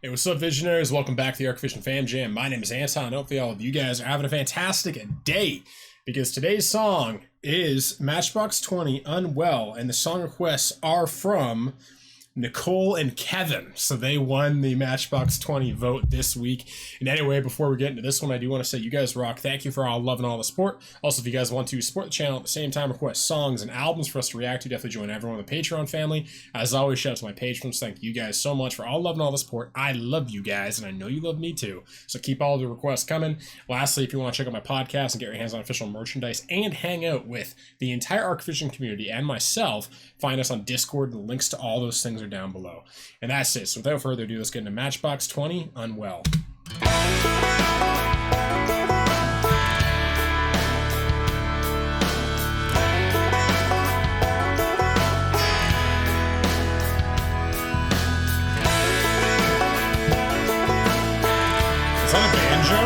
Hey, what's up, Visionaries? Welcome back to the Arc Fam Jam. My name is Anton. Hopefully all of you guys are having a fantastic day, because today's song is Matchbox 20, Unwell, and the song requests are from Nicole and Kevin. So they won the Matchbox 20 vote this week. And anyway, before we get into this one, I do want to say you guys rock. Thank you for all love and all the support. Also, if you guys want to support the channel at the same time, request songs and albums for us to react to, definitely join everyone in the Patreon family. As always, shout out to my patrons. Thank you guys so much for all love and all the support. I love you guys, and I know you love me too. So keep all the requests coming. Lastly, if you want to check out my podcast and get your hands on official merchandise and hang out with the entire Arc Vision community and myself, find us on Discord. The links to all those things are down below. And that's it. So without further ado, let's get into Matchbox 20, Unwell. Is that a banjo?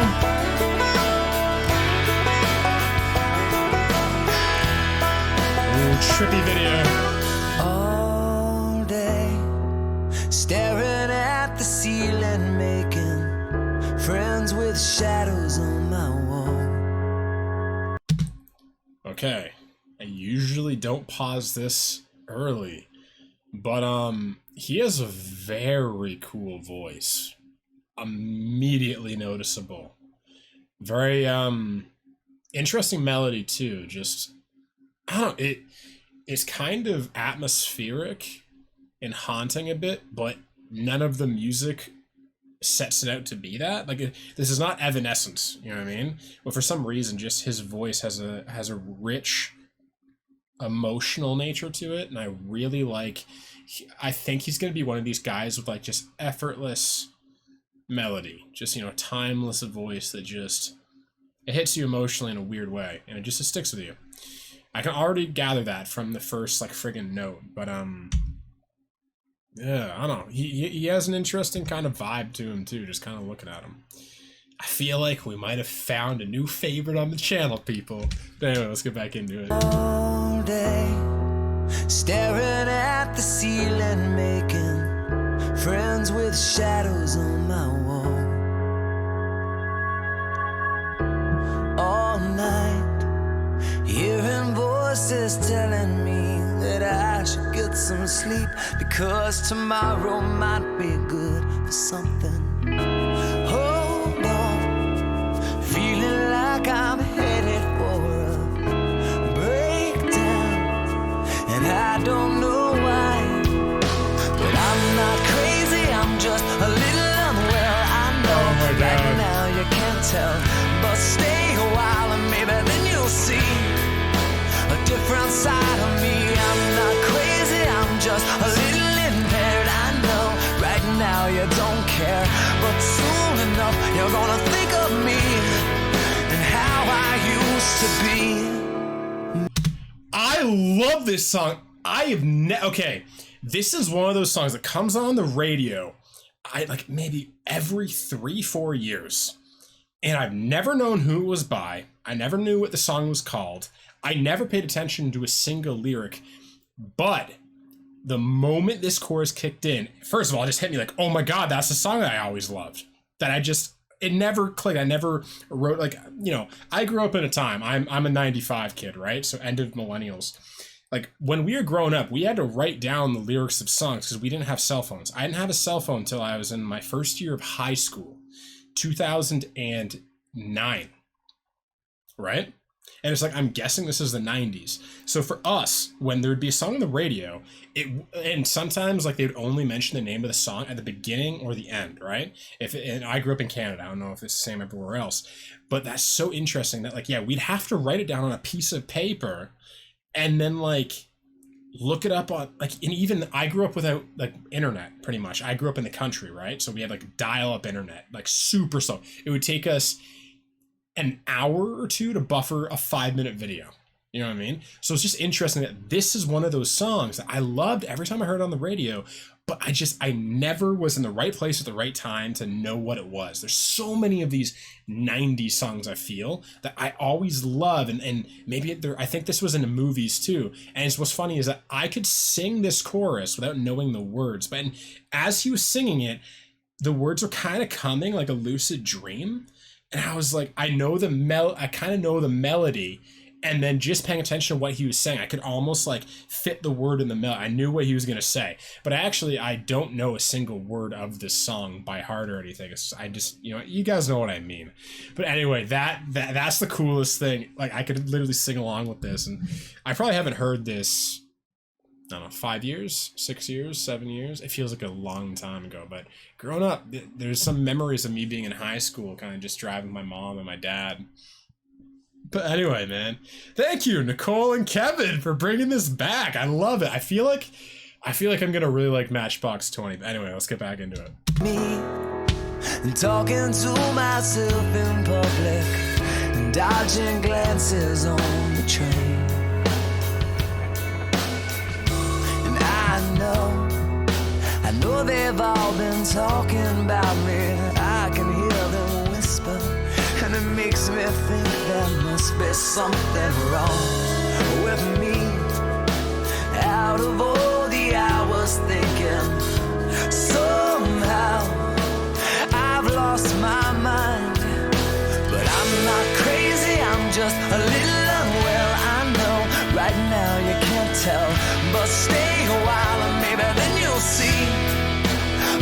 Ooh, trippy video. All day, staring at the ceiling, making friends with shadows on my wall. Okay, I usually don't pause this early, but he has a very cool voice. Immediately noticeable. Very interesting melody too. Just I don't know, it's kind of atmospheric and haunting a bit, but none of the music sets it out to be that. Like this is not Evanescence, you know what I mean? But for some reason, just his voice has a rich emotional nature to it, and I really like. I think he's gonna be one of these guys with like just effortless melody, just timeless voice that just it hits you emotionally in a weird way, and it sticks with you. I can already gather that from the first like friggin' note, but yeah, I don't know. He has an interesting kind of vibe to him too, just kind of looking at him. I feel like we might have found a new favorite on the channel, people. But anyway, let's get back into it. All day, staring at the ceiling, making friends with shadows on my wall. All night, hearing voices telling me that I should get some sleep, because tomorrow might be good for something. Hold on, feeling like I'm headed for a breakdown, and I don't know why, but I'm not crazy, I'm just a little unwell. I know right now you can't tell, but stay a while and maybe then you'll see a different side of me. I'm not crazy, I'm just a little impaired. I know right now you don't care, but soon enough you're gonna think of me and how I used to be. I love this song. Okay, this is one of those songs that comes on the radio maybe every 3-4 years, and I've never known who it was by. I never knew what the song was called. I never paid attention to a single lyric, but the moment this chorus kicked in, first of all, it just hit me like, oh my god, that's the song that I always loved. It never clicked. I never wrote, I grew up in a time, I'm a 95 kid, right? So end of millennials. Like when we were growing up, we had to write down the lyrics of songs because we didn't have cell phones. I didn't have a cell phone until I was in my first year of high school, 2009, right? And it's like, I'm guessing this is the 90s. So for us, when there would be a song on the radio, and sometimes like they would only mention the name of the song at the beginning or the end, right? And I grew up in Canada. I don't know if it's the same everywhere else, but that's so interesting that we'd have to write it down on a piece of paper and then look it up on and even I grew up without internet pretty much. I grew up in the country, right? So we had dial-up internet, super slow. It would take us an hour or two to buffer a 5-minute video. You know what I mean? So it's just interesting that this is one of those songs that I loved every time I heard it on the radio, but I never was in the right place at the right time to know what it was. There's so many of these 90s songs I feel that I always love, and maybe I think this was in the movies too. And what's funny is that I could sing this chorus without knowing the words, but as he was singing it, the words were kind of coming like a lucid dream, and I was like, I kind of know the melody, and then just paying attention to what he was saying, I could almost like fit the word in the melody. I knew what he was gonna say, but I don't know a single word of this song by heart or anything. I just, you guys know what I mean. But anyway, that's the coolest thing. Like, I could literally sing along with this, and I probably haven't heard this, I don't know, 5 years, 6 years, 7 years. It feels like a long time ago, but growing up, there's some memories of me being in high school, kind of just driving my mom and my dad. But anyway, man, thank you, Nicole and Kevin, for bringing this back. I love it. I feel like I'm gonna really like Matchbox 20. But anyway, let's get back into it. Me and talking to myself in public and dodging glances on the train. And I know they've all been talking about me. I can hear them whisper, and it makes me think there must be something wrong with me. Out of all the hours thinking, somehow I've lost my mind. But I'm not crazy, I'm just a little unwell. I know right now you can't tell, but stay a while and maybe then you'll see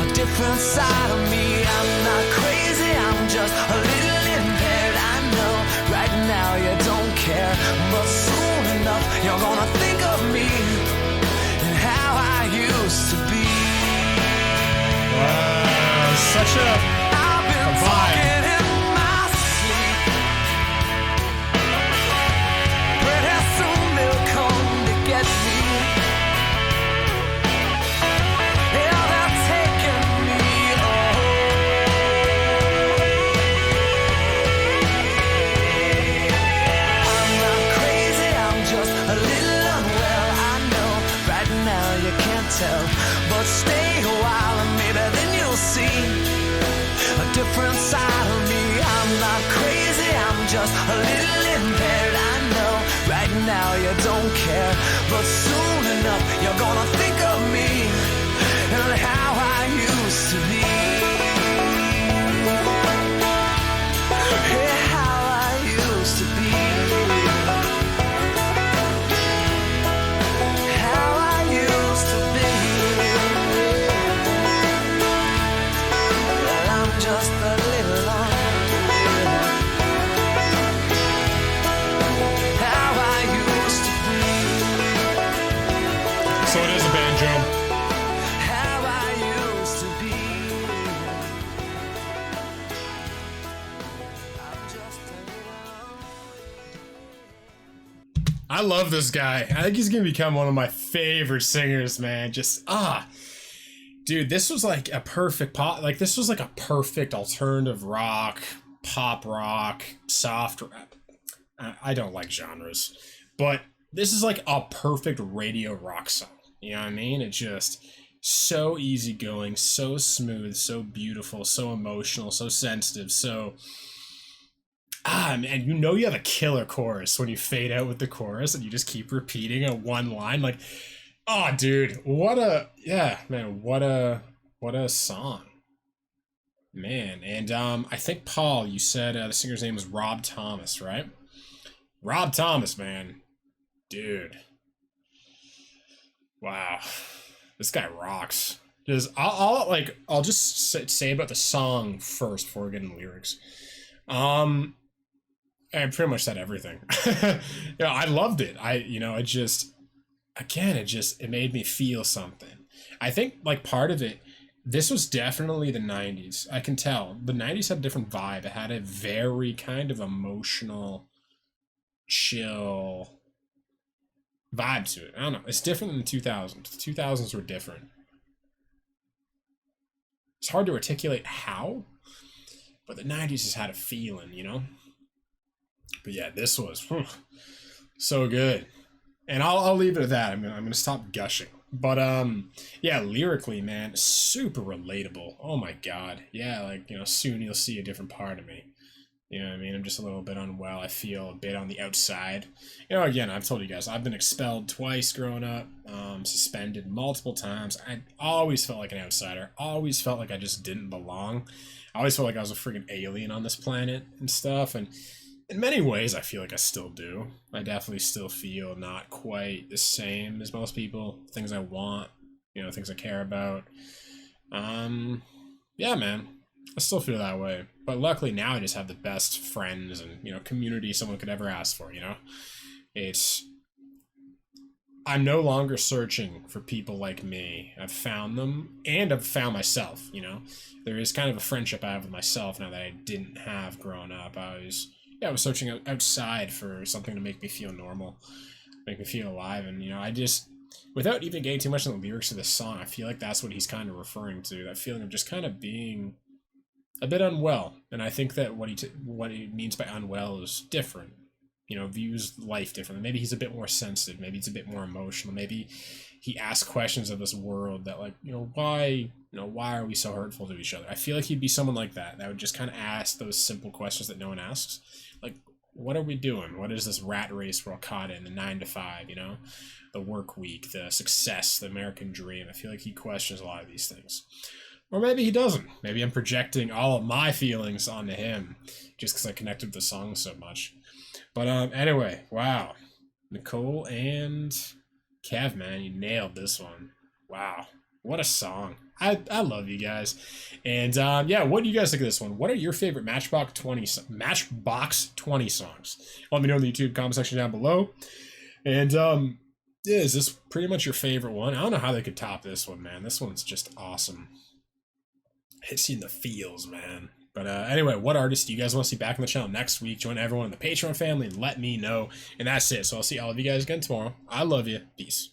a different side of me. I'm not crazy, I'm just a little impaired. I know right now you don't care, but soon enough you're gonna think of me and how I used to be. Wow, such a vibe. But stay a while and maybe then you'll see a different side of me. I'm not crazy, I'm just a little impaired. I know right now you don't care, but soon enough you're gonna think of me and how I used to be. Yeah, how I used to be. So it is a banjo. How I used to be. I'm just a little. I love this guy. I think he's gonna become one of my favorite singers, man. Dude, this was like a perfect pop. Like, this was like a perfect alternative rock, pop rock, soft rap. I don't like genres, but this is like a perfect radio rock song. You know what I mean? It's just so easygoing, so smooth, so beautiful, so emotional, so sensitive, so... man, you have a killer chorus when you fade out with the chorus and you just keep repeating a one line. Like, oh, dude, what a song. Man, and I think, Paul, you said the singer's name was Rob Thomas, right? Rob Thomas, man. Dude. Wow, this guy rocks. I'll just say about the song first before we get into lyrics. I pretty much said everything. I loved it. It made me feel something. I think like part of it, this was definitely the 90s. I can tell the 90s had a different vibe. It had a very kind of emotional, chill vibe to it. I don't know. It's different than the 2000s. The 2000s were different. It's hard to articulate how, but the 90s just had a feeling, But yeah, this was so good. And I'll leave it at that. I'm gonna stop gushing. But yeah, lyrically, man, super relatable. Oh my god. Yeah, soon you'll see a different part of me. You know what I mean? I'm just a little bit unwell. I feel a bit on the outside. You know, again, I've told you guys, I've been expelled twice growing up, suspended multiple times. I always felt like an outsider. Always felt like I just didn't belong. I always felt like I was a freaking alien on this planet and stuff. And in many ways, I feel like I still do. I definitely still feel not quite the same as most people. Things I want, you know, things I care about. Yeah, man. I still feel that way. But luckily now I just have the best friends and, you know, community someone could ever ask for, you know? It's I'm no longer searching for people like me. I've found them and I've found myself, you know? There is kind of a friendship I have with myself now that I didn't have growing up. I was searching outside for something to make me feel normal, make me feel alive, and you know, I just without even getting too much in the lyrics of this song, I feel like that's what he's kind of referring to, that feeling of just kind of being a bit unwell. And I think that what he means by unwell is different. You know, views life differently. Maybe he's a bit more sensitive. Maybe it's a bit more emotional. Maybe he asks questions of this world that, like, why are we so hurtful to each other? I feel like he'd be someone like that would just kind of ask those simple questions that no one asks. Like, what are we doing? What is this rat race we're all caught in? The 9 to 5, you know, the work week, the success, the American dream. I feel like he questions a lot of these things. Or maybe he doesn't. Maybe I'm projecting all of my feelings onto him just because I connected with the song so much. But anyway, wow. Nicole and Kev, man, you nailed this one. Wow. What a song. I love you guys. And yeah, what do you guys think of this one? What are your favorite Matchbox 20 songs? Let me know in the YouTube comment section down below. And yeah, is this pretty much your favorite one? I don't know how they could top this one, man. This one's just awesome. Hits you in the feels, man. But anyway, what artists do you guys want to see back on the channel next week? Join everyone in the Patreon family and let me know. And that's it. So I'll see all of you guys again tomorrow. I love you. Peace.